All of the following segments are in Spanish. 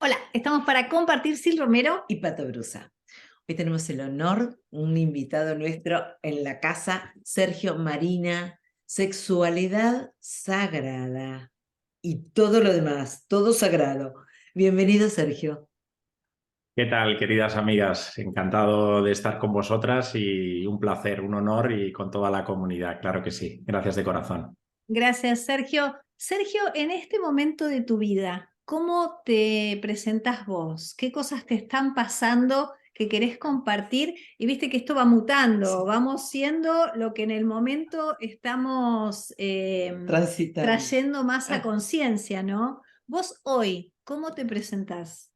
Hola, estamos para compartir Sil Romero y Pato Brusa. Hoy tenemos el honor, un invitado nuestro en la casa, Sergio Marina, sexualidad sagrada y todo lo demás, todo sagrado. Bienvenido, Sergio. ¿Qué tal, queridas amigas? Encantado de estar con vosotras y un placer, un honor y con toda la comunidad, claro que sí. Gracias de corazón. Gracias, Sergio. Sergio, en este momento de tu vida, ¿cómo te presentas vos? ¿Qué cosas te están pasando que querés compartir? Y viste que esto va mutando, vamos siendo lo que en el momento estamos Transitando. trayendo más a conciencia, ¿no? Vos hoy, ¿cómo te presentás?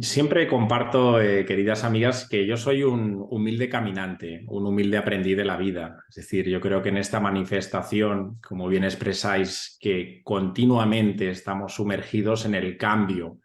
Siempre comparto, queridas amigas, que yo soy un humilde caminante, un humilde aprendiz de la vida. Es decir, yo creo que en esta manifestación, como bien expresáis, que continuamente estamos sumergidos en el cambio,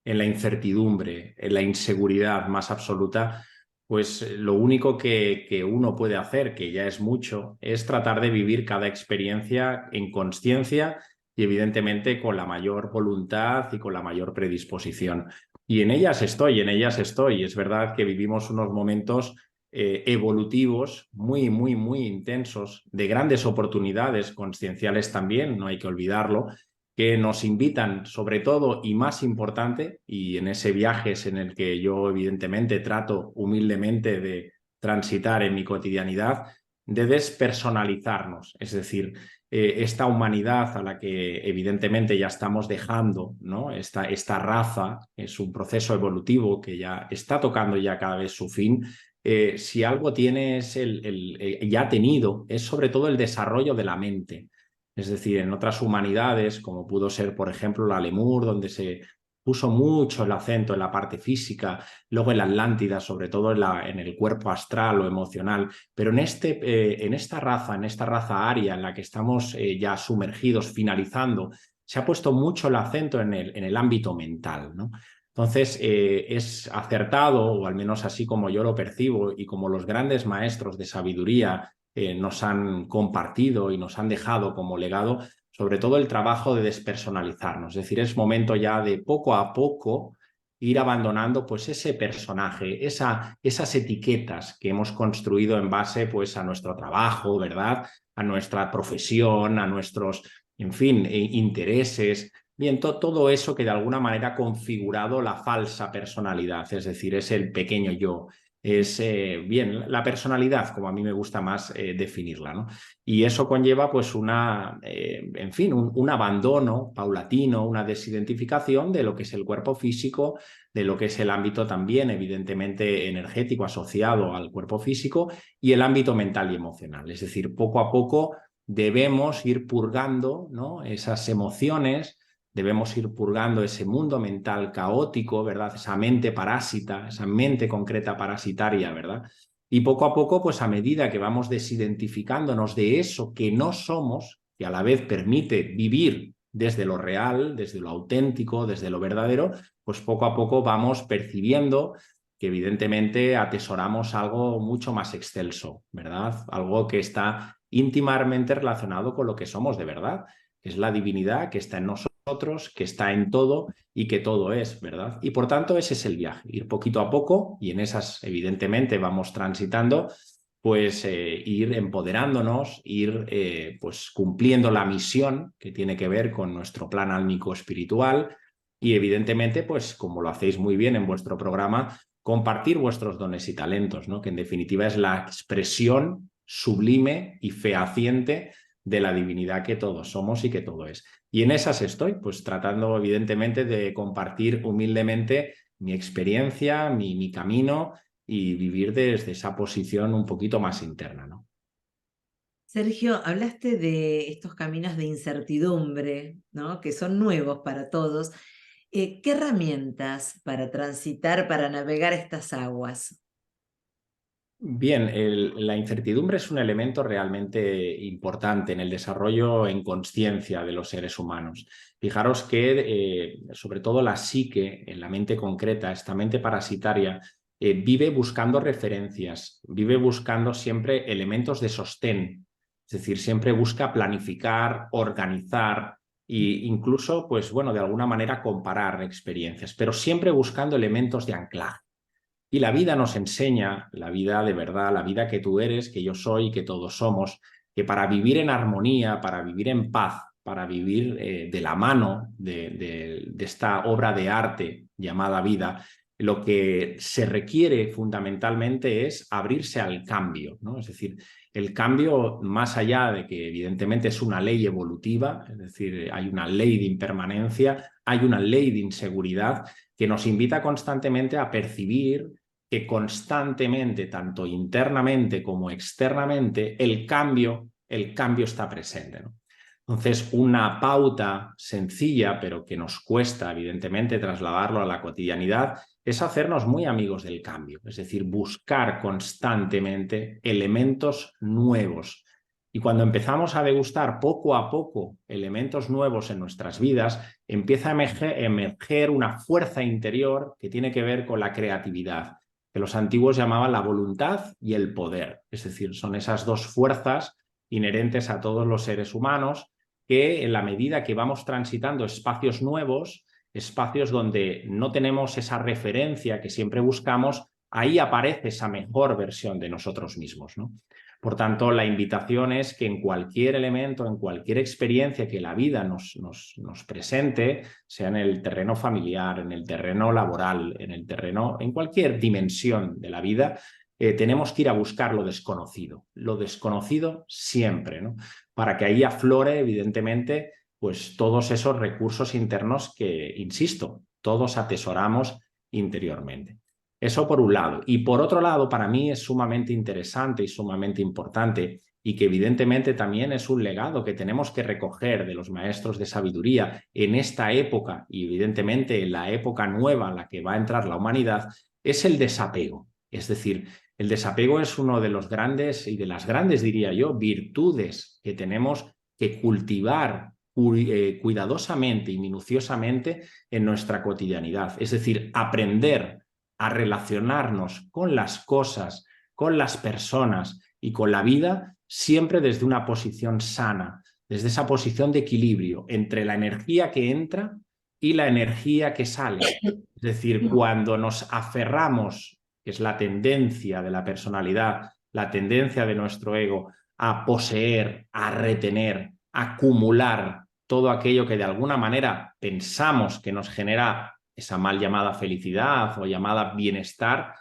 en la incertidumbre, en la inseguridad más absoluta, pues lo único que uno puede hacer, que ya es mucho, es tratar de vivir cada experiencia en consciencia y evidentemente con la mayor voluntad y con la mayor predisposición. Y en ellas estoy, en ellas estoy. Es verdad que vivimos unos momentos evolutivos muy, muy, muy intensos, de grandes oportunidades conscienciales también, no hay que olvidarlo, que nos invitan sobre todo y más importante, y en ese viaje es en el que yo evidentemente trato humildemente de transitar en mi cotidianidad, de despersonalizarnos, es decir, esta humanidad a la que evidentemente ya estamos dejando, ¿no? Esta raza es un proceso evolutivo que ya está tocando ya cada vez su fin. Si algo tiene es ya ha tenido, es sobre todo el desarrollo de la mente. Es decir, en otras humanidades, como pudo ser, por ejemplo, la Lemur, donde se puso mucho el acento en la parte física, luego en la Atlántida, sobre todo en el cuerpo astral o emocional, pero en esta raza aria en la que estamos ya sumergidos, finalizando, se ha puesto mucho el acento en el ámbito mental, ¿no? Entonces, es acertado, o al menos así como yo lo percibo y como los grandes maestros de sabiduría nos han compartido y nos han dejado como legado, sobre todo el trabajo de despersonalizarnos. Es decir, es momento ya de poco a poco ir abandonando pues ese personaje, esas etiquetas que hemos construido en base pues a nuestro trabajo, ¿verdad? A nuestra profesión, a nuestros, en fin, intereses. Bien, todo eso que de alguna manera ha configurado la falsa personalidad, es decir, es el pequeño yo, es bien la personalidad, como a mí me gusta más definirla, ¿no? Y eso conlleva pues en fin, un abandono paulatino, una desidentificación de lo que es el cuerpo físico, de lo que es el ámbito también evidentemente energético asociado al cuerpo físico y el ámbito mental y emocional. Es decir, poco a poco debemos ir purgando, ¿no? Esas emociones, debemos ir purgando ese mundo mental caótico, ¿verdad? Esa mente parásita, esa mente concreta parasitaria, ¿verdad? Y poco a poco, pues a medida que vamos desidentificándonos de eso que no somos, que a la vez permite vivir desde lo real, desde lo auténtico, desde lo verdadero, pues poco a poco vamos percibiendo que evidentemente atesoramos algo mucho más excelso, ¿verdad? Algo que está íntimamente relacionado con lo que somos de verdad, que es la divinidad que está en nosotros, que está en todo y que todo es, ¿verdad? Y por tanto ese es el viaje, ir poquito a poco y en esas evidentemente vamos transitando, pues ir empoderándonos, ir pues cumpliendo la misión que tiene que ver con nuestro plan álmico espiritual y evidentemente pues como lo hacéis muy bien en vuestro programa, compartir vuestros dones y talentos, ¿no? Que en definitiva es la expresión sublime y fehaciente de la divinidad que todos somos y que todo es. Y en esas estoy, pues tratando evidentemente de compartir humildemente mi experiencia, mi camino y vivir desde esa posición un poquito más interna, ¿no? Sergio, hablaste de estos caminos de incertidumbre, ¿no? Que son nuevos para todos. ¿Qué herramientas para transitar, para navegar estas aguas? Bien, la incertidumbre es un elemento realmente importante en el desarrollo en conciencia de los seres humanos. Fijaros que, sobre todo la psique, en la mente concreta, esta mente parasitaria, vive buscando referencias, vive buscando siempre elementos de sostén, es decir, siempre busca planificar, organizar incluso, pues bueno, de alguna manera comparar experiencias, pero siempre buscando elementos de anclaje. Y la vida nos enseña, la vida de verdad, la vida que tú eres, que yo soy, que todos somos, que para vivir en armonía, para vivir en paz, para vivir de la mano de esta obra de arte llamada vida, lo que se requiere fundamentalmente es abrirse al cambio, ¿no? Es decir, el cambio, más allá de que evidentemente es una ley evolutiva, es decir, hay una ley de impermanencia, hay una ley de inseguridad que nos invita constantemente a percibir que constantemente, tanto internamente como externamente, el cambio está presente, ¿no? Entonces, una pauta sencilla, pero que nos cuesta, evidentemente, trasladarlo a la cotidianidad, es hacernos muy amigos del cambio, es decir, buscar constantemente elementos nuevos. Y cuando empezamos a degustar poco a poco elementos nuevos en nuestras vidas, empieza a emerger una fuerza interior que tiene que ver con la creatividad, que los antiguos llamaban la voluntad y el poder. Es decir, son esas dos fuerzas inherentes a todos los seres humanos que en la medida que vamos transitando espacios nuevos, espacios donde no tenemos esa referencia que siempre buscamos, ahí aparece esa mejor versión de nosotros mismos, ¿no? Por tanto, la invitación es que en cualquier elemento, en cualquier experiencia que la vida nos presente, sea en el terreno familiar, en el terreno laboral, en cualquier dimensión de la vida, tenemos que ir a buscar lo desconocido siempre, ¿no? Para que ahí aflore, evidentemente, pues todos esos recursos internos que, insisto, todos atesoramos interiormente. Eso por un lado. Y por otro lado, para mí es sumamente interesante y sumamente importante, y que evidentemente también es un legado que tenemos que recoger de los maestros de sabiduría en esta época y evidentemente en la época nueva en la que va a entrar la humanidad, es el desapego. Es decir, el desapego es uno de los grandes y de las grandes, diría yo, virtudes que tenemos que cultivar cuidadosamente y minuciosamente en nuestra cotidianidad. Es decir, aprender a relacionarnos con las cosas, con las personas y con la vida siempre desde una posición sana, desde esa posición de equilibrio entre la energía que entra y la energía que sale. Es decir, cuando nos aferramos, que es la tendencia de la personalidad, la tendencia de nuestro ego a poseer, a retener, a acumular todo aquello que de alguna manera pensamos que nos genera esa mal llamada felicidad o llamada bienestar,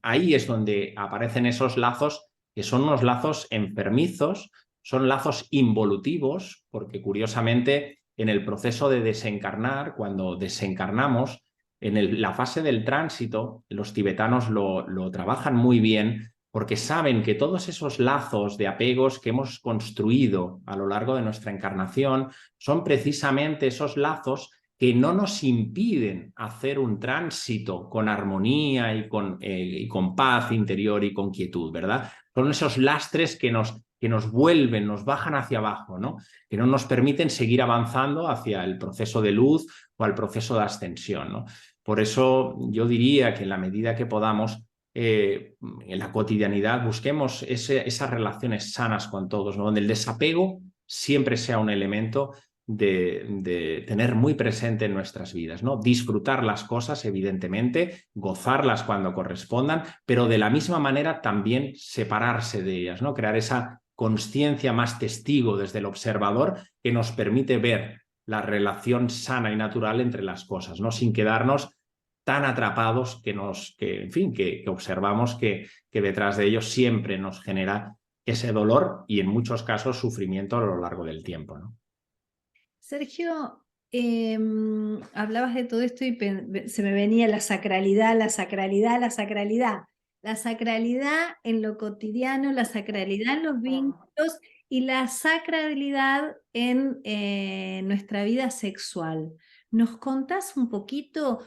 ahí es donde aparecen esos lazos que son unos lazos enfermizos, son lazos involutivos, porque curiosamente en el proceso de desencarnar, cuando desencarnamos, en la fase del tránsito, los tibetanos lo trabajan muy bien porque saben que todos esos lazos de apegos que hemos construido a lo largo de nuestra encarnación son precisamente esos lazos que no nos impiden hacer un tránsito con armonía y con paz interior y con quietud, ¿verdad? Son esos lastres que nos vuelven, nos bajan hacia abajo, ¿no? Que no nos permiten seguir avanzando hacia el proceso de luz o al proceso de ascensión, ¿no? Por eso yo diría que en la medida que podamos, en la cotidianidad, busquemos esas relaciones sanas con todos, ¿no? Donde el desapego siempre sea un elemento de tener muy presente en nuestras vidas, ¿no? Disfrutar las cosas, evidentemente, gozarlas cuando correspondan, pero de la misma manera también separarse de ellas, ¿no? Crear esa consciencia más testigo desde el observador que nos permite ver la relación sana y natural entre las cosas, ¿no? Sin quedarnos tan atrapados que observamos que detrás de ellos siempre nos genera ese dolor y en muchos casos sufrimiento a lo largo del tiempo, ¿no? Sergio, hablabas de todo esto y se me venía la sacralidad, la sacralidad, la sacralidad. La sacralidad en lo cotidiano, la sacralidad en los vínculos y la sacralidad en nuestra vida sexual. ¿Nos contás un poquito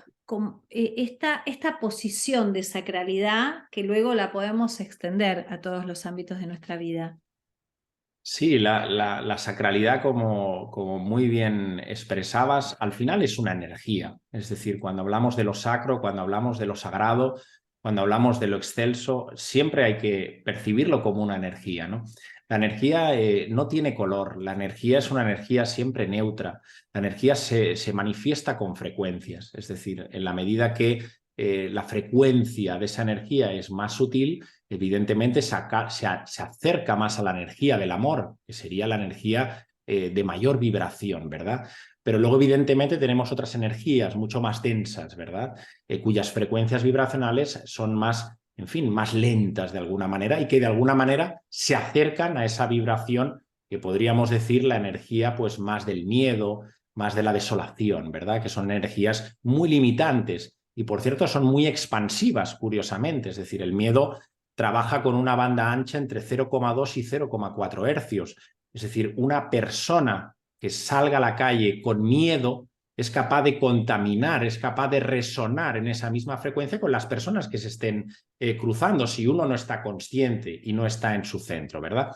esta posición de sacralidad que luego la podemos extender a todos los ámbitos de nuestra vida? Sí, la sacralidad, como muy bien expresabas, al final es una energía. Es decir, cuando hablamos de lo sacro, cuando hablamos de lo sagrado, cuando hablamos de lo excelso, siempre hay que percibirlo como una energía, ¿no? La energía no tiene color, la energía es una energía siempre neutra, la energía se manifiesta con frecuencias, es decir, en la medida que la frecuencia de esa energía es más sutil, evidentemente se acerca más a la energía del amor, que sería la energía de mayor vibración, ¿verdad? Pero luego, evidentemente, tenemos otras energías mucho más densas, ¿verdad? Cuyas frecuencias vibracionales son más, en fin, más lentas de alguna manera y que de alguna manera se acercan a esa vibración que podríamos decir la energía pues más del miedo, más de la desolación, ¿verdad? Que son energías muy limitantes y, por cierto, son muy expansivas, curiosamente. Es decir, el miedo trabaja con una banda ancha entre 0,2 y 0,4 hercios. Es decir, una persona que salga a la calle con miedo es capaz de contaminar, es capaz de resonar en esa misma frecuencia con las personas que se estén cruzando si uno no está consciente y no está en su centro, ¿verdad?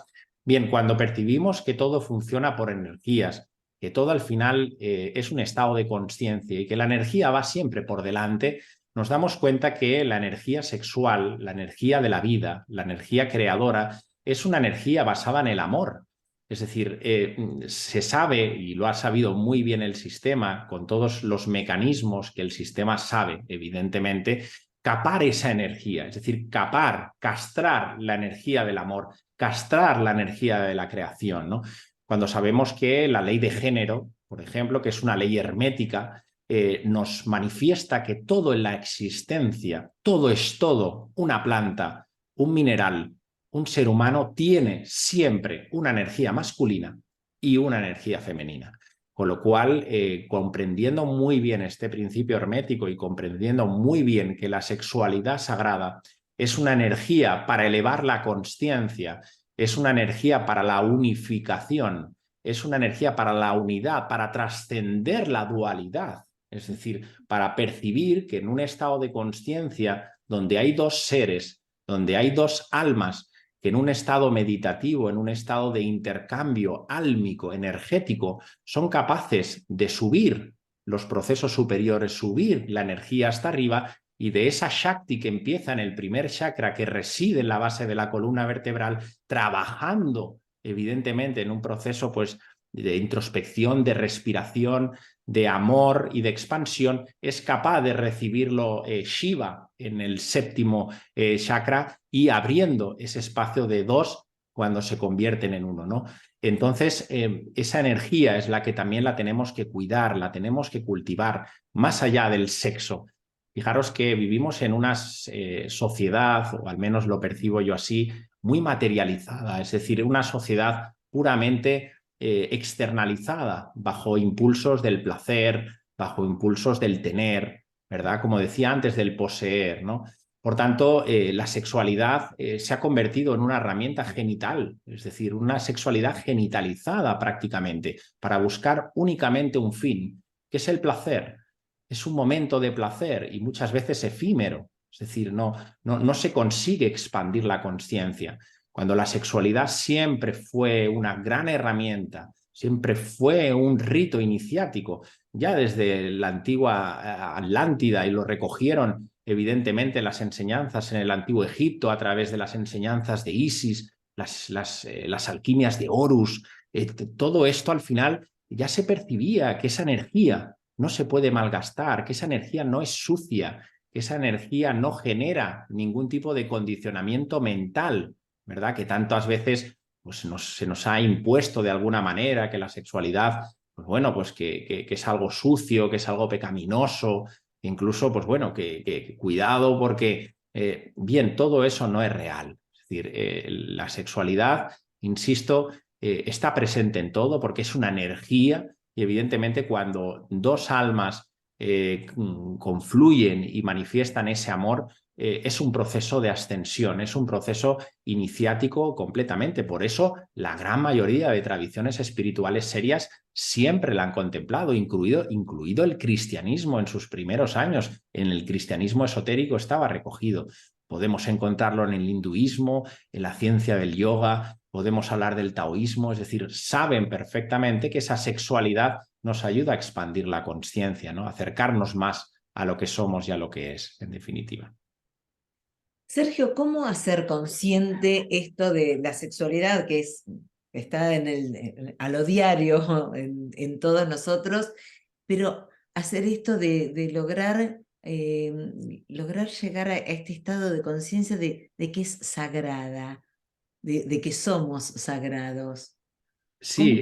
Bien, cuando percibimos que todo funciona por energías, que todo al final es un estado de conciencia y que la energía va siempre por delante, nos damos cuenta que la energía sexual, la energía de la vida, la energía creadora, es una energía basada en el amor. Es decir, se sabe, y lo ha sabido muy bien el sistema, con todos los mecanismos que el sistema sabe, evidentemente, capar esa energía, es decir, castrar la energía del amor, castrar la energía de la creación, ¿no? Cuando sabemos que la ley de género, por ejemplo, que es una ley hermética, nos manifiesta que todo en la existencia, todo es todo, una planta, un mineral, un ser humano tiene siempre una energía masculina y una energía femenina. Con lo cual, comprendiendo muy bien este principio hermético y comprendiendo muy bien que la sexualidad sagrada es una energía para elevar la consciencia, es una energía para la unificación, es una energía para la unidad, para trascender la dualidad. Es decir, para percibir que en un estado de consciencia donde hay dos seres, donde hay dos almas, que en un estado meditativo, en un estado de intercambio álmico, energético, son capaces de subir los procesos superiores, subir la energía hasta arriba y de esa Shakti que empieza en el primer chakra, que reside en la base de la columna vertebral, trabajando evidentemente en un proceso pues, de introspección, de respiración, de amor y de expansión, es capaz de recibirlo Shiva en el séptimo chakra y abriendo ese espacio de dos cuando se convierten en uno, ¿no? Entonces, esa energía es la que también la tenemos que cuidar, la tenemos que cultivar, más allá del sexo. Fijaros que vivimos en una sociedad, o al menos lo percibo yo así, muy materializada, es decir, una sociedad puramente externalizada, bajo impulsos del placer, bajo impulsos del tener, ¿verdad? Como decía antes, del poseer, ¿no? Por tanto, la sexualidad se ha convertido en una herramienta genital, es decir, una sexualidad genitalizada prácticamente, para buscar únicamente un fin, que es el placer. Es un momento de placer y muchas veces efímero, es decir, no se consigue expandir la consciencia. Cuando la sexualidad siempre fue una gran herramienta, siempre fue un rito iniciático, ya desde la antigua Atlántida, y lo recogieron evidentemente las enseñanzas en el antiguo Egipto a través de las enseñanzas de Isis, las alquimias de Horus, todo esto al final ya se percibía que esa energía no se puede malgastar, que esa energía no es sucia, que esa energía no genera ningún tipo de condicionamiento mental, ¿verdad? Que tantas veces pues, se nos ha impuesto de alguna manera que la sexualidad, pues bueno, pues que es algo sucio, que es algo pecaminoso, incluso, pues bueno, que cuidado porque, bien, todo eso no es real. Es decir, la sexualidad, insisto, está presente en todo porque es una energía y evidentemente cuando dos almas confluyen y manifiestan ese amor, es un proceso de ascensión, es un proceso iniciático completamente. Por eso la gran mayoría de tradiciones espirituales serias siempre la han contemplado, incluido el cristianismo en sus primeros años. En el cristianismo esotérico estaba recogido. Podemos encontrarlo en el hinduismo, en la ciencia del yoga, podemos hablar del taoísmo, es decir, saben perfectamente que esa sexualidad nos ayuda a expandir la consciencia, ¿no? Acercarnos más a lo que somos y a lo que es, en definitiva. Sergio, ¿cómo hacer consciente esto de la sexualidad que está a lo diario en todos nosotros, pero hacer esto de lograr llegar a este estado de conciencia de que es sagrada, de que somos sagrados? ¿Cómo Sí,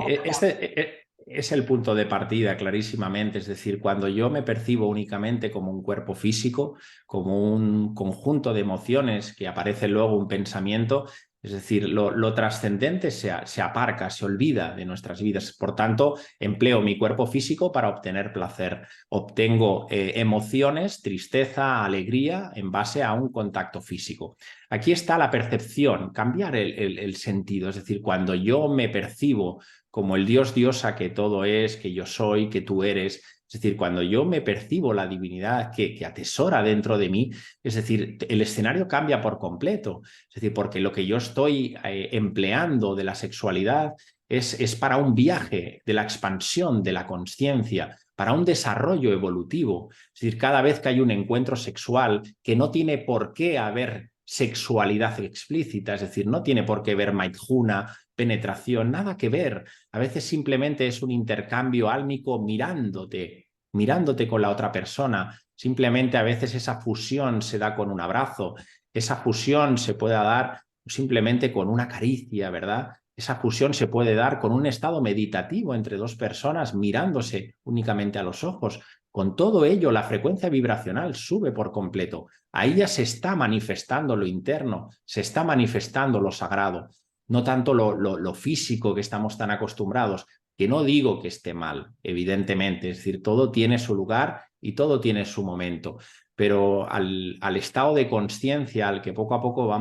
es el punto de partida, clarísimamente. Es decir, cuando yo me percibo únicamente como un cuerpo físico, como un conjunto de emociones que aparece luego un pensamiento, es decir, lo trascendente se aparca, se olvida de nuestras vidas. Por tanto, empleo mi cuerpo físico para obtener placer. Obtengo emociones, tristeza, alegría, en base a un contacto físico. Aquí está la percepción, cambiar el sentido. Es decir, cuando yo me percibo como el Dios diosa que todo es, que yo soy, que tú eres, es decir, cuando yo me percibo la divinidad que atesora dentro de mí, es decir, el escenario cambia por completo. Es decir, porque lo que yo estoy empleando de la sexualidad es para un viaje de la expansión de la consciencia, para un desarrollo evolutivo. Es decir, cada vez que hay un encuentro sexual que no tiene por qué haber sexualidad explícita, es decir, no tiene por qué ver maidjuna, penetración, nada que ver. A veces simplemente es un intercambio álmico mirándote con la otra persona. Simplemente a veces esa fusión se da con un abrazo, esa fusión se puede dar simplemente con una caricia, ¿verdad? Esa fusión se puede dar con un estado meditativo entre dos personas mirándose únicamente a los ojos. Con todo ello, la frecuencia vibracional sube por completo. Ahí ya se está manifestando lo interno, se está manifestando lo sagrado, no tanto lo físico que estamos tan acostumbrados, que no digo que esté mal, evidentemente, es decir, todo tiene su lugar y todo tiene su momento, pero al estado de conciencia al que poco a poco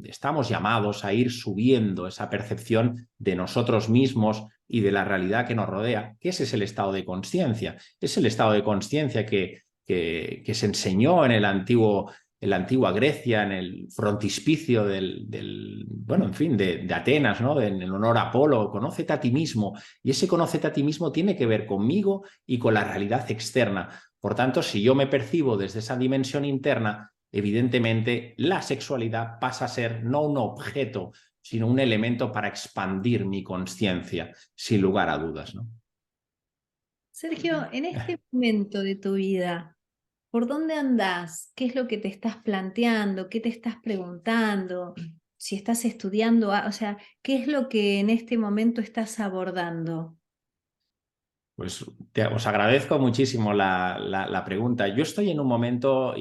estamos llamados a ir subiendo esa percepción de nosotros mismos y de la realidad que nos rodea, que ese es el estado de conciencia, es el estado de conciencia que se enseñó en la antigua Grecia, en el frontispicio bueno, en fin, de Atenas, ¿no? En honor a Apolo, conócete a ti mismo. Y ese conócete a ti mismo tiene que ver conmigo y con la realidad externa. Por tanto, si yo me percibo desde esa dimensión interna, evidentemente la sexualidad pasa a ser no un objeto, sino un elemento para expandir mi conciencia, sin lugar a dudas, ¿no? Sergio, en este momento de tu vida, ¿por dónde andás? ¿Qué es lo que te estás planteando? ¿Qué te estás preguntando? Si estás estudiando, o sea, ¿qué es lo que en este momento estás abordando? Pues os agradezco muchísimo la pregunta. Yo estoy en un momento,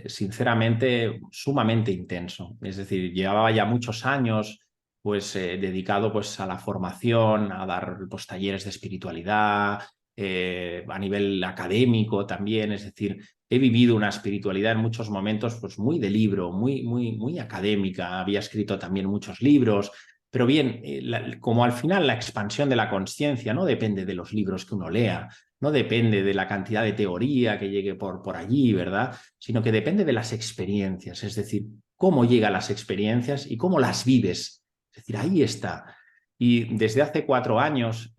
sinceramente, sumamente intenso. Es decir, llevaba ya muchos años pues, dedicado pues, a la formación, a dar pues, talleres de espiritualidad, a nivel académico también. Es decir, he vivido una espiritualidad en muchos momentos pues, muy de libro, muy académica. Había escrito también muchos libros. Pero bien, como al final la expansión de la conciencia no depende de los libros que uno lea, no depende de la cantidad de teoría que llegue por allí, ¿verdad? Sino que depende de las experiencias, es decir, cómo llegan las experiencias y cómo las vives. Es decir, ahí está. Y desde hace 4 años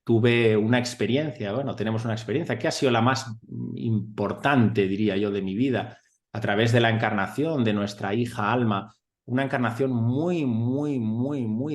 tuve una experiencia, bueno, tenemos una experiencia que ha sido la más importante, diría yo, de mi vida, a través de la encarnación de nuestra hija Alma, una encarnación muy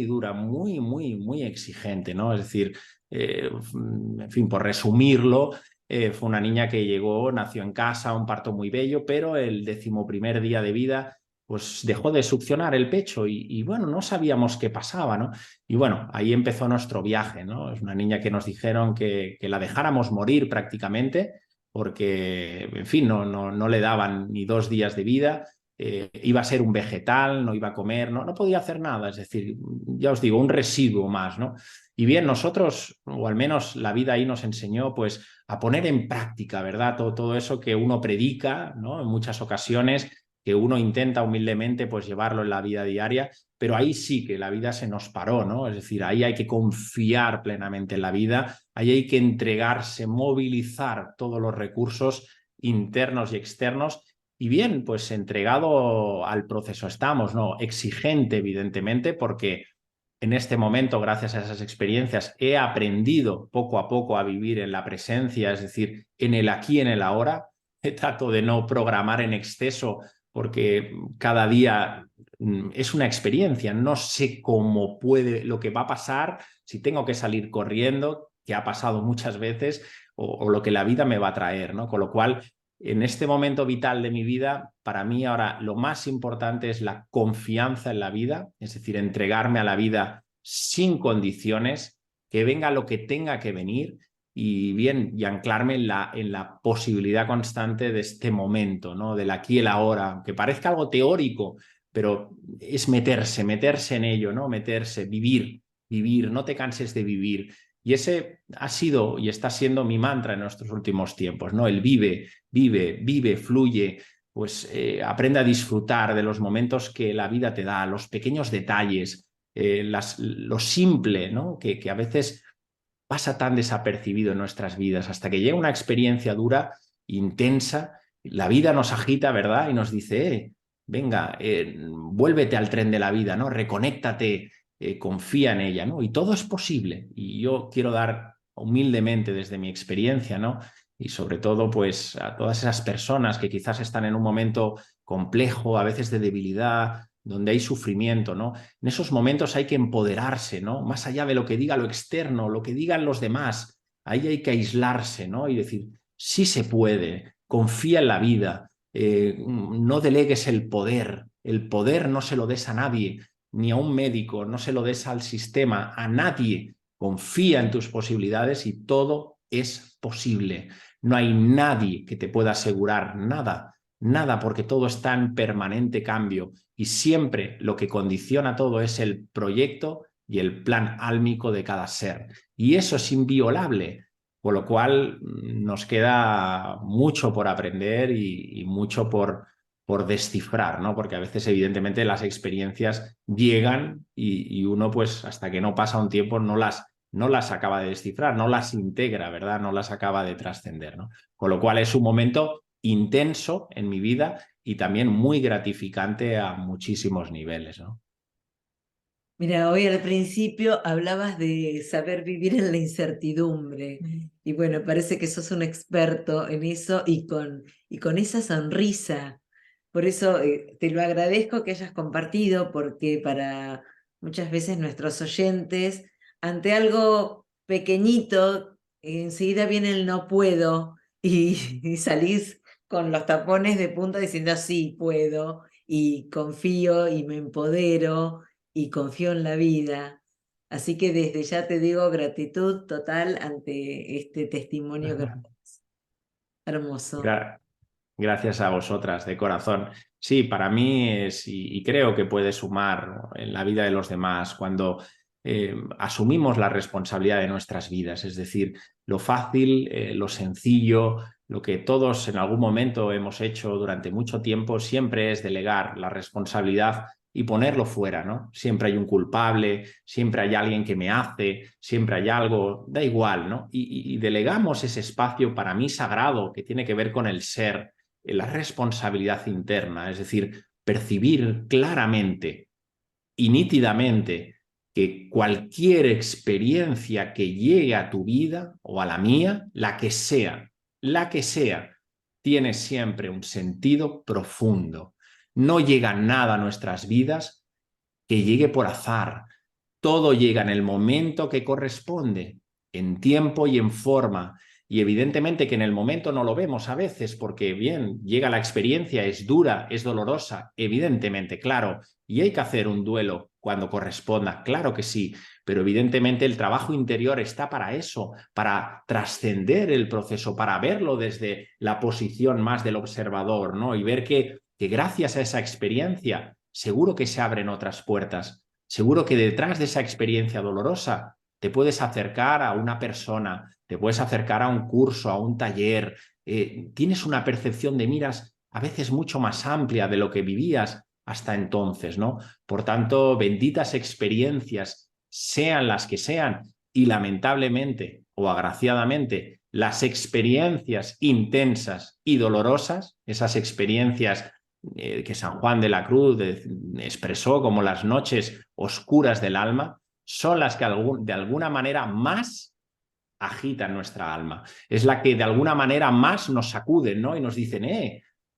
dura, muy exigente, ¿no? Es decir, en fin, por resumirlo, fue una niña que llegó, nació en casa, un parto muy bello, pero el 11º día de vida, pues dejó de succionar el pecho y bueno, no sabíamos qué pasaba, ¿no? Y bueno, ahí empezó nuestro viaje, ¿no? Es una niña que nos dijeron que la dejáramos morir prácticamente, porque, en fin, no le daban ni 2 días de vida. Iba a ser un vegetal, no iba a comer, no podía hacer nada, es decir, ya os digo, un residuo más, ¿no? Y bien, nosotros, o al menos la vida ahí nos enseñó, pues, a poner en práctica, ¿verdad? Todo eso que uno predica, ¿no? En muchas ocasiones, que uno intenta humildemente, pues, llevarlo en la vida diaria, pero ahí sí que la vida se nos paró, ¿no? Es decir, ahí hay que confiar plenamente en la vida, ahí hay que entregarse, movilizar todos los recursos internos y externos. Y bien, pues entregado al proceso estamos, ¿no? Exigente, evidentemente, porque en este momento, gracias a esas experiencias, he aprendido poco a poco a vivir en la presencia, es decir, en el aquí, en el ahora. trato de no programar en exceso porque cada día es una experiencia, no sé cómo puede, lo que va a pasar, si tengo que salir corriendo, que ha pasado muchas veces, o lo que la vida me va a traer, ¿no? Con lo cual, en este momento vital de mi vida, para mí ahora lo más importante es la confianza en la vida, es decir, entregarme a la vida sin condiciones, que venga lo que tenga que venir y anclarme en la posibilidad constante de este momento, ¿no? Del aquí y el ahora, aunque parezca algo teórico, pero es meterse en ello, ¿no? Meterse, vivir, no te canses de vivir. Y ese ha sido y está siendo mi mantra en nuestros últimos tiempos, ¿no? El vive, fluye, pues aprende a disfrutar de los momentos que la vida te da, los pequeños detalles, lo simple, ¿no? Que a veces pasa tan desapercibido en nuestras vidas hasta que llega una experiencia dura, intensa, la vida nos agita, ¿verdad? Y nos dice, venga, vuélvete al tren de la vida, ¿no? Reconéctate, confía en ella, ¿no? Y todo es posible. Y yo quiero dar humildemente desde mi experiencia, ¿no? Y sobre todo, pues, a todas esas personas que quizás están en un momento complejo, a veces de debilidad, donde hay sufrimiento, ¿no? En esos momentos hay que empoderarse, ¿no? Más allá de lo que diga lo externo, lo que digan los demás, ahí hay que aislarse, ¿no? Y decir, sí se puede, confía en la vida, no delegues el poder no se lo des a nadie, ni a un médico, no se lo des al sistema, a nadie, confía en tus posibilidades y todo es posible. No hay nadie que te pueda asegurar nada, nada, porque todo está en permanente cambio y siempre lo que condiciona todo es el proyecto y el plan álmico de cada ser. Y eso es inviolable, con lo cual nos queda mucho por aprender y mucho por descifrar, ¿no? Porque a veces, evidentemente, las experiencias llegan y uno, pues, hasta que no pasa un tiempo, no las acaba de descifrar, no las integra, ¿verdad? No las acaba de trascender, ¿no? Con lo cual es un momento intenso en mi vida y también muy gratificante a muchísimos niveles, ¿no? Mira, hoy al principio hablabas de saber vivir en la incertidumbre y bueno, parece que sos un experto en eso y con esa sonrisa. Por eso te lo agradezco que hayas compartido porque para muchas veces nuestros oyentes, ante algo pequeñito, enseguida viene el no puedo y salís con los tapones de punta diciendo sí puedo y confío y me empodero y confío en la vida. Así que desde ya te digo gratitud total ante este testimonio que nos das. Hermoso. Gracias a vosotras, de corazón. Sí, para mí es, y creo que puede sumar en la vida de los demás cuando asumimos la responsabilidad de nuestras vidas, es decir, lo fácil, lo sencillo, lo que todos en algún momento hemos hecho durante mucho tiempo, siempre es delegar la responsabilidad y ponerlo fuera, ¿no? Siempre hay un culpable, siempre hay alguien que me hace, siempre hay algo, da igual, ¿no? Y delegamos ese espacio para mí sagrado que tiene que ver con el ser, la responsabilidad interna, es decir, percibir claramente y nítidamente que cualquier experiencia que llegue a tu vida o a la mía, la que sea, tiene siempre un sentido profundo. No llega nada a nuestras vidas que llegue por azar. Todo llega en el momento que corresponde, en tiempo y en forma. Y evidentemente que en el momento no lo vemos a veces porque, bien, llega la experiencia, es dura, es dolorosa, evidentemente, claro, y hay que hacer un duelo cuando corresponda, claro que sí, pero evidentemente el trabajo interior está para eso, para trascender el proceso, para verlo desde la posición más del observador, ¿no? Y ver que gracias a esa experiencia seguro que se abren otras puertas, seguro que detrás de esa experiencia dolorosa te puedes acercar a una persona, te puedes acercar a un curso, a un taller, tienes una percepción de miras a veces mucho más amplia de lo que vivías hasta entonces, ¿no? Por tanto, benditas experiencias, sean las que sean, y lamentablemente o agraciadamente, las experiencias intensas y dolorosas, esas experiencias que San Juan de la Cruz expresó como las noches oscuras del alma, son las que de alguna manera más agitan nuestra alma, es la que de alguna manera más nos sacuden, ¿no? Y nos dicen,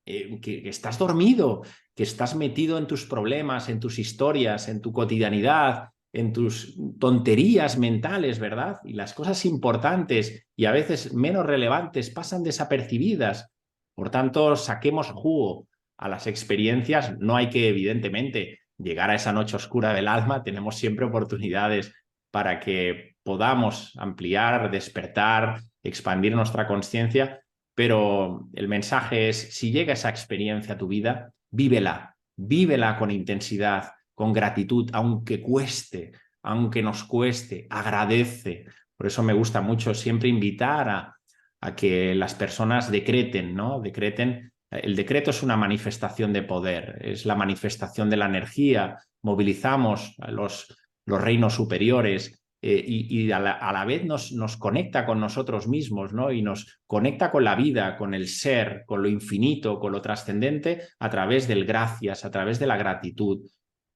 que estás dormido, que estás metido en tus problemas, en tus historias, en tu cotidianidad, en tus tonterías mentales, ¿verdad? Y las cosas importantes y a veces menos relevantes pasan desapercibidas. Por tanto, saquemos jugo a las experiencias. No hay que, evidentemente, llegar a esa noche oscura del alma. Tenemos siempre oportunidades para que podamos ampliar, despertar, expandir nuestra conciencia, pero el mensaje es, si llega esa experiencia a tu vida, vívela con intensidad, con gratitud, aunque cueste, aunque nos cueste, agradece. Por eso me gusta mucho siempre invitar a que las personas decreten, ¿no? Decreten. El decreto es una manifestación de poder, es la manifestación de la energía, movilizamos los reinos superiores, y a la vez nos conecta con nosotros mismos, ¿no? Y nos conecta con la vida, con el ser, con lo infinito, con lo trascendente, a través del gracias, a través de la gratitud.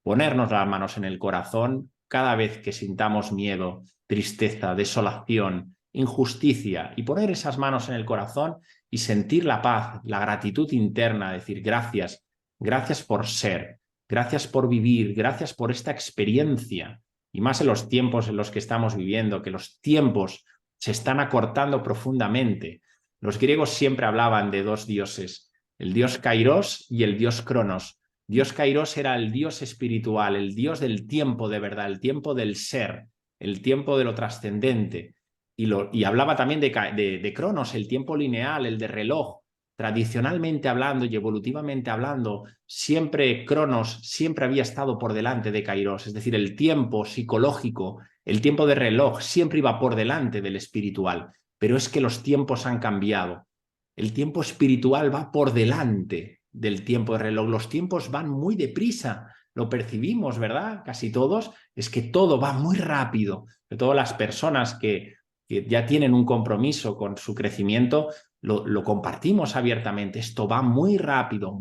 Ponernos las manos en el corazón cada vez que sintamos miedo, tristeza, desolación, injusticia, y poner esas manos en el corazón y sentir la paz, la gratitud interna, decir gracias, gracias por ser, gracias por vivir, gracias por esta experiencia. Y más en los tiempos en los que estamos viviendo, que los tiempos se están acortando profundamente. Los griegos siempre hablaban de dos dioses, el dios Kairos y el dios Cronos. Dios Kairos era el dios espiritual, el dios del tiempo de verdad, el tiempo del ser, el tiempo de lo trascendente. Y hablaba también de Cronos, el tiempo lineal, el de reloj. Tradicionalmente hablando y evolutivamente hablando, siempre Cronos siempre había estado por delante de Kairos, es decir, el tiempo psicológico, el tiempo de reloj siempre iba por delante del espiritual, pero es que los tiempos han cambiado. El tiempo espiritual va por delante del tiempo de reloj, los tiempos van muy deprisa, lo percibimos, ¿verdad? Casi todos, es que todo va muy rápido, sobre todo las personas que ya tienen un compromiso con su crecimiento, lo compartimos abiertamente. Esto va muy rápido,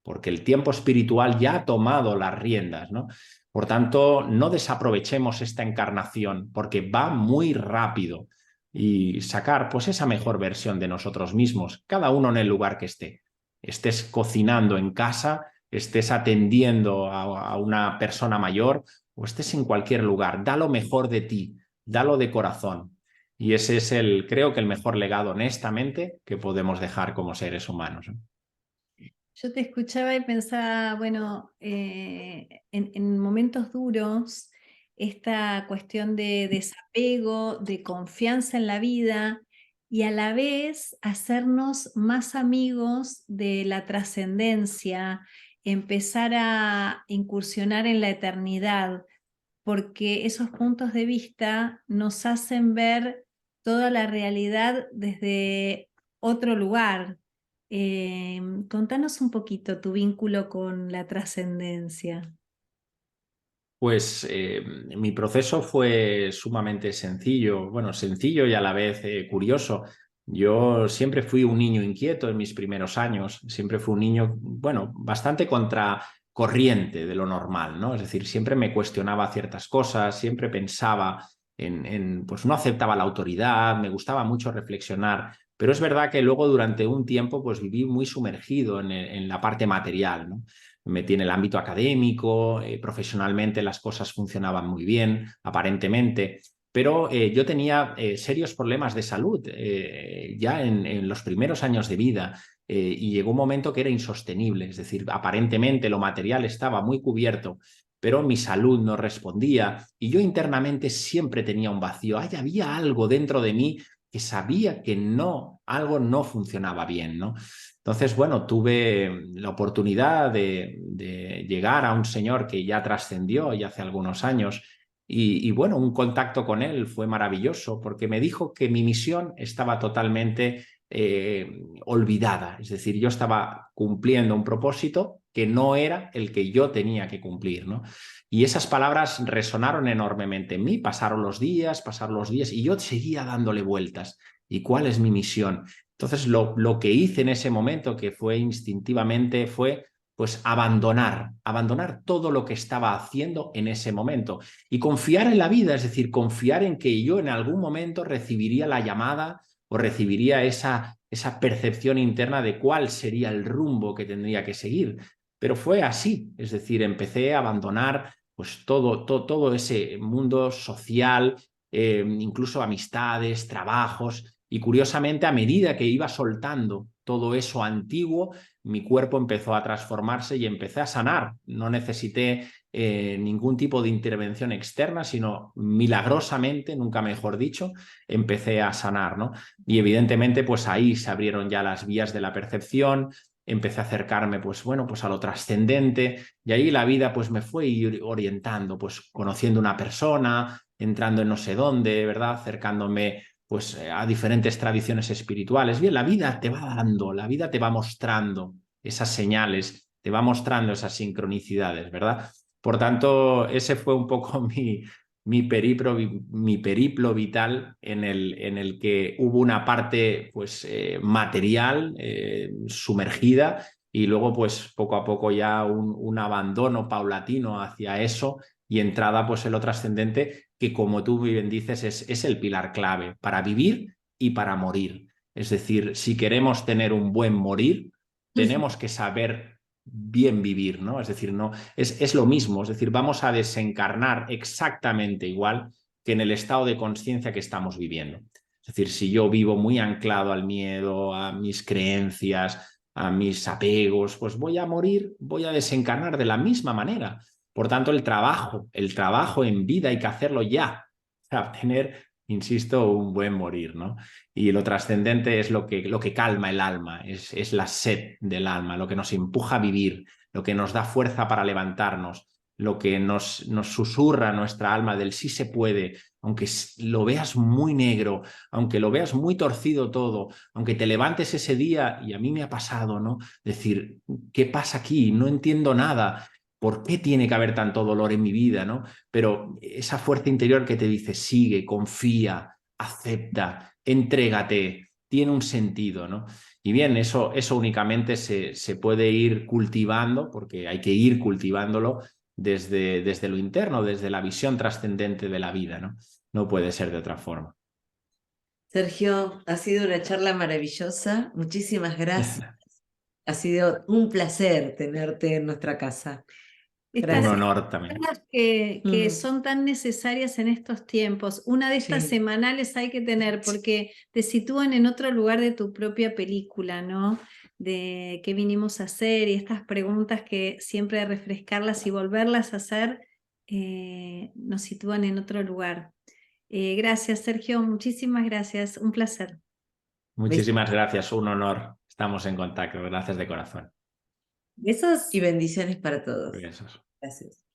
porque el tiempo espiritual ya ha tomado las riendas, ¿no? Por tanto, no desaprovechemos esta encarnación, porque va muy rápido, y sacar pues esa mejor versión de nosotros mismos, cada uno en el lugar que esté. Estés cocinando en casa, estés atendiendo a una persona mayor o estés en cualquier lugar, da lo mejor de ti, dalo de corazón. Y ese es creo que el mejor legado, honestamente, que podemos dejar como seres humanos. Yo te escuchaba y pensaba, bueno, en momentos duros, esta cuestión de desapego, de confianza en la vida y a la vez hacernos más amigos de la trascendencia, empezar a incursionar en la eternidad, porque esos puntos de vista nos hacen ver toda la realidad desde otro lugar. Contanos un poquito tu vínculo con la trascendencia. Pues mi proceso fue sumamente sencillo, bueno, sencillo y a la vez curioso. Yo siempre fui un niño inquieto en mis primeros años, siempre fui un niño, bueno, bastante contracorriente de lo normal, ¿no? Es decir, siempre me cuestionaba ciertas cosas, siempre pensaba pues no aceptaba la autoridad, me gustaba mucho reflexionar, pero es verdad que luego durante un tiempo pues viví muy sumergido en la parte material, ¿no? Me metí en el ámbito académico, profesionalmente las cosas funcionaban muy bien, aparentemente, pero yo tenía serios problemas de salud ya en los primeros años de vida, y llegó un momento que era insostenible, es decir, aparentemente lo material estaba muy cubierto, pero mi salud no respondía y yo internamente siempre tenía un vacío. Había algo dentro de mí que sabía que algo no funcionaba bien, ¿no? Entonces, bueno, tuve la oportunidad de llegar a un señor que ya trascendió ya hace algunos años y bueno, un contacto con él fue maravilloso porque me dijo que mi misión estaba totalmente olvidada, es decir, yo estaba cumpliendo un propósito que no era el que yo tenía que cumplir, ¿no? Y esas palabras resonaron enormemente en mí, pasaron los días y yo seguía dándole vueltas. ¿Y cuál es mi misión? Entonces, lo que hice en ese momento, que fue instintivamente, fue pues abandonar todo lo que estaba haciendo en ese momento y confiar en la vida, es decir, confiar en que yo en algún momento recibiría la llamada o recibiría esa percepción interna de cuál sería el rumbo que tendría que seguir. Pero fue así, es decir, empecé a abandonar pues todo ese mundo social, incluso amistades, trabajos, y curiosamente a medida que iba soltando todo eso antiguo, mi cuerpo empezó a transformarse y empecé a sanar. No necesité ningún tipo de intervención externa, sino milagrosamente, nunca mejor dicho, empecé a sanar, ¿no? Y evidentemente, pues ahí se abrieron ya las vías de la percepción, empecé a acercarme, pues bueno, pues a lo trascendente, y ahí la vida pues me fue orientando, pues conociendo una persona, entrando en no sé dónde, ¿verdad? Acercándome pues a diferentes tradiciones espirituales. Bien, la vida te va dando, la vida te va mostrando esas señales, te va mostrando esas sincronicidades, ¿verdad? Por tanto, ese fue un poco mi periplo vital en el que hubo una parte pues, material sumergida y luego pues poco a poco ya un abandono paulatino hacia eso y entrada pues en lo trascendente que como tú bien dices es el pilar clave para vivir y para morir. Es decir, si queremos tener un buen morir, tenemos que saber bien vivir, ¿no? Es decir, no, es lo mismo, es decir, vamos a desencarnar exactamente igual que en el estado de conciencia que estamos viviendo. Es decir, si yo vivo muy anclado al miedo, a mis creencias, a mis apegos, pues voy a morir, voy a desencarnar de la misma manera. Por tanto, el trabajo en vida hay que hacerlo ya para obtener, insisto, un buen morir, ¿no? Y lo trascendente es lo que calma el alma, es la sed del alma, lo que nos empuja a vivir, lo que nos da fuerza para levantarnos, lo que nos susurra nuestra alma del sí se puede, aunque lo veas muy negro, aunque lo veas muy torcido todo, aunque te levantes ese día, y a mí me ha pasado, ¿no? Decir, ¿qué pasa aquí? No entiendo nada. ¿Por qué tiene que haber tanto dolor en mi vida, ¿no? Pero esa fuerza interior que te dice, sigue, confía, acepta, entrégate, tiene un sentido, ¿no? Y bien, eso únicamente se puede ir cultivando, porque hay que ir cultivándolo desde lo interno, desde la visión trascendente de la vida, ¿no? No puede ser de otra forma. Sergio, ha sido una charla maravillosa. Muchísimas gracias. Ha sido un placer tenerte en nuestra casa. Un Gracias. honor también. Estas que son tan necesarias en estos tiempos. Una de estas Sí. semanales hay que tener porque te sitúan en otro lugar de tu propia película, ¿no? De qué vinimos a hacer y estas preguntas que siempre refrescarlas y volverlas a hacer nos sitúan en otro lugar. Gracias, Sergio. Muchísimas gracias. Un placer. Muchísimas gracias, un honor. Estamos en contacto. Gracias de corazón. Besos. Y bendiciones para todos. Besos. Gracias.